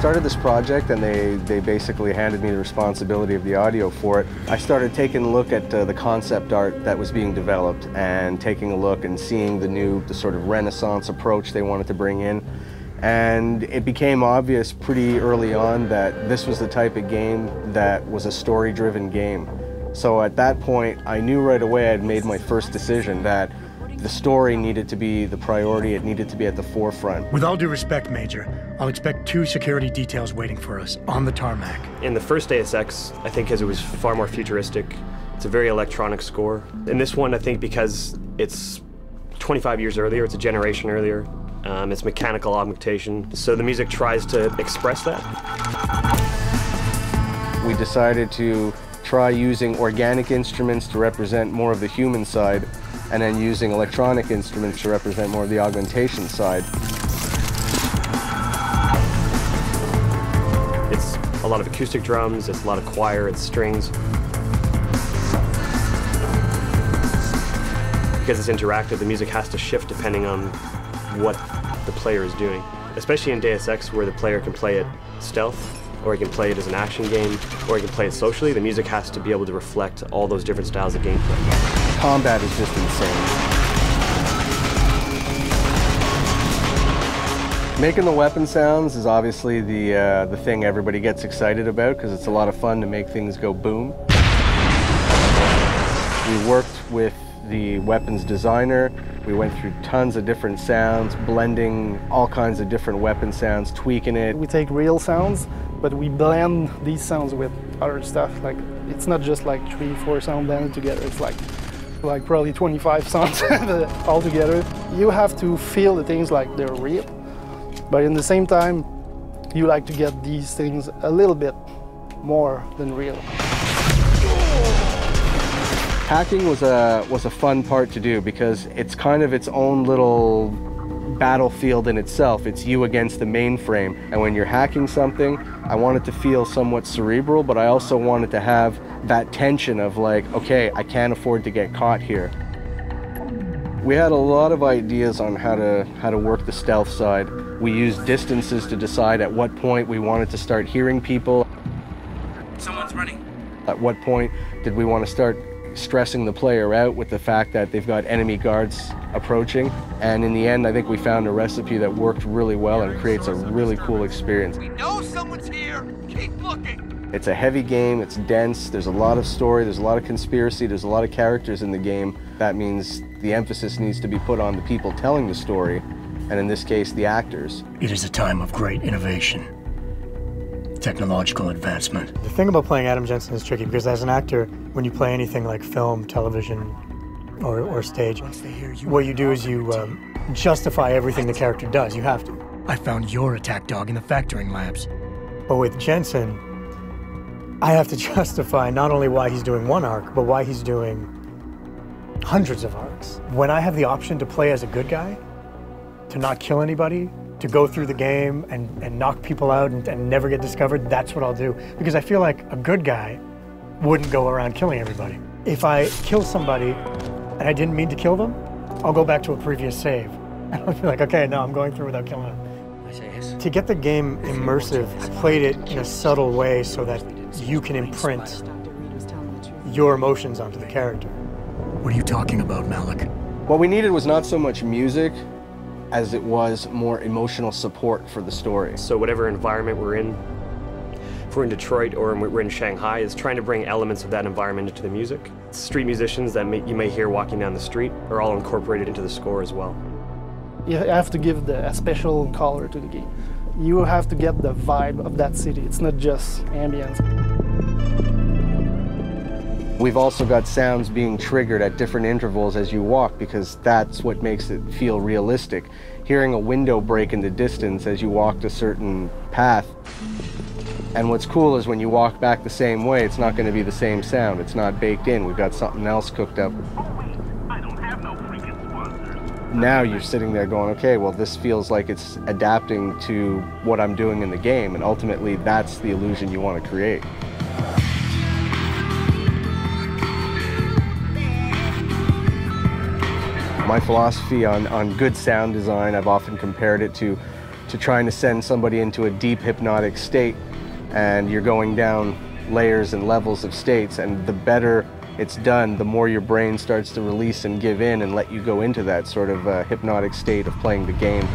started this project and they basically handed me the responsibility of the audio for it, I started taking a look at the concept art that was being developed and taking a look and seeing the sort of Renaissance approach they wanted to bring in. And it became obvious pretty early on that this was the type of game that was a story-driven game. So at that point, I knew right away I'd made my first decision that the story needed to be the priority, it needed to be at the forefront. With all due respect, Major, I'll expect 2 security details waiting for us on the tarmac. In the first Deus Ex, I think because it was far more futuristic, it's a very electronic score. In this one, I think because it's 25 years earlier, it's a generation earlier, it's mechanical augmentation, so the music tries to express that. We decided to try using organic instruments to represent more of the human side, and then using electronic instruments to represent more of the augmentation side. It's a lot of acoustic drums, it's a lot of choir, it's strings. Because it's interactive, the music has to shift depending on what the player is doing. Especially in Deus Ex, where the player can play it stealth, or he can play it as an action game, or he can play it socially, the music has to be able to reflect all those different styles of gameplay. Combat is just insane. Making the weapon sounds is obviously the thing everybody gets excited about because it's a lot of fun to make things go boom. We worked with the weapons designer. We went through tons of different sounds, blending all kinds of different weapon sounds, tweaking it. We take real sounds, but we blend these sounds with other stuff. Like, it's not just like 3-4 sounds blended together. It's like probably 25 sounds all together. You have to feel the things like they're real, but in the same time, you like to get these things a little bit more than real. Hacking was a fun part to do because it's kind of its own little battlefield in itself. It's you against the mainframe. And when you're hacking something, I want it to feel somewhat cerebral, but I also wanted to have that tension of like, okay, I can't afford to get caught here. We had a lot of ideas on how to work the stealth side. We used distances to decide at what point we wanted to start hearing people. Someone's running. At what point did we want to start stressing the player out with the fact that they've got enemy guards approaching. And in the end, I think we found a recipe that worked really well and creates a really cool experience. We know someone's here. Keep looking. It's a heavy game, it's dense, there's a lot of story, there's a lot of conspiracy, there's a lot of characters in the game. That means the emphasis needs to be put on the people telling the story, and in this case, the actors. It is a time of great innovation, technological advancement. The thing about playing Adam Jensen is tricky because as an actor, when you play anything like film, television, or stage, what you do is you justify everything the character does. You have to. I found your attack dog in the factoring labs. But with Jensen, I have to justify not only why he's doing one arc, but why he's doing hundreds of arcs. When I have the option to play as a good guy, to not kill anybody, to go through the game and knock people out and never get discovered, that's what I'll do. Because I feel like a good guy wouldn't go around killing everybody. If I kill somebody and I didn't mean to kill them, I'll go back to a previous save. And I'll be like, okay, no, I'm going through without killing them. To get the game immersive, I played it in a subtle way so that you can imprint your emotions onto the character. What are you talking about, Malik? What we needed was not so much music as it was more emotional support for the story. So whatever environment we're in, if we're in Detroit or we're in Shanghai, is trying to bring elements of that environment into the music. Street musicians that you may hear walking down the street are all incorporated into the score as well. You have to give a special color to the game. You have to get the vibe of that city. It's not just ambience. We've also got sounds being triggered at different intervals as you walk because that's what makes it feel realistic. Hearing a window break in the distance as you walked a certain path. And what's cool is when you walk back the same way, it's not going to be the same sound. It's not baked in. We've got something else cooked up. Now you're sitting there going, okay, well, this feels like it's adapting to what I'm doing in the game, and ultimately that's the illusion you want to create. My philosophy on good sound design, I've often compared it to to trying to send somebody into a deep hypnotic state, and you're going down layers and levels of states, and the better it's done, the more your brain starts to release and give in and let you go into that sort of hypnotic state of playing the game.